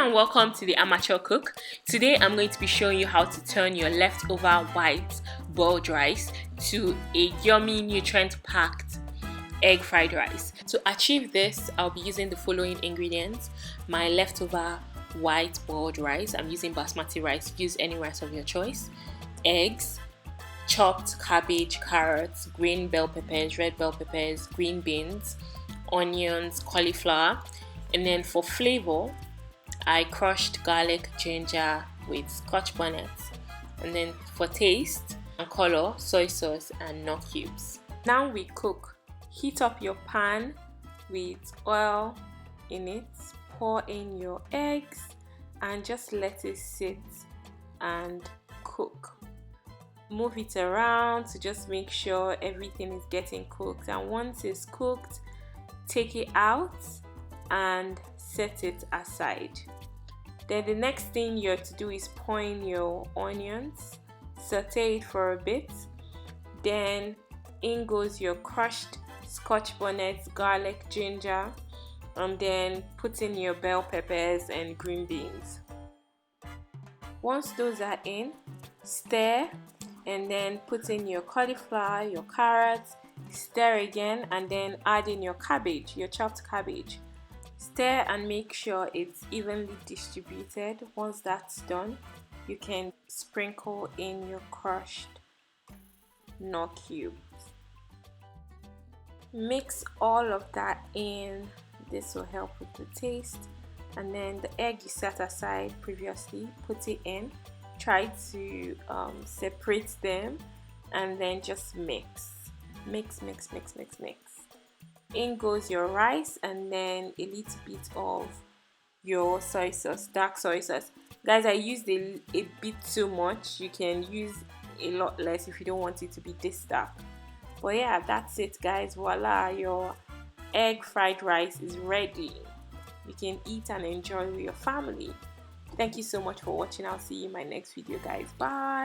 and welcome to the Amateur Cook. Today I'm going to be showing you how to turn your leftover white boiled rice to a yummy nutrient-packed egg fried rice. To achieve this, I'll be using the following ingredients: my leftover white boiled rice. I'm using basmati rice. Use any rice of your choice. Eggs, chopped cabbage, carrots, green bell peppers, red bell peppers, green beans, onions, cauliflower. And then for flavor, I crushed garlic, ginger with scotch bonnet. And then for taste and color, soy sauce and nut cubes. Now we cook. Heat up your pan with oil in it. Pour in your eggs and just let it sit and cook. Move it around to just make sure everything is getting cooked, and once it's cooked, take it out and set it aside. Then the next thing you have to do is pour in your onions, saute it for a bit. Then in goes your crushed scotch bonnet, garlic, ginger, and then put in your bell peppers and green beans. Once those are in, stir, and then put in your cauliflower, your carrots, stir again, and then add in your cabbage, your chopped cabbage. Stir and make sure it's evenly distributed. Once that's done, you can sprinkle in your crushed nut cubes. Mix all of that in. This will help with the taste. And then the egg you set aside previously, put it in. Try to separate them and then just mix. Mix. In goes your rice and then a little bit of your soy sauce, dark soy sauce. Guys, I used a bit too much. You can use a lot less if you don't want it to be this dark. But yeah, that's it guys. Voila, your egg fried rice is ready. You can eat and enjoy with your family. Thank you so much for watching. I'll see you in my next video guys. Bye.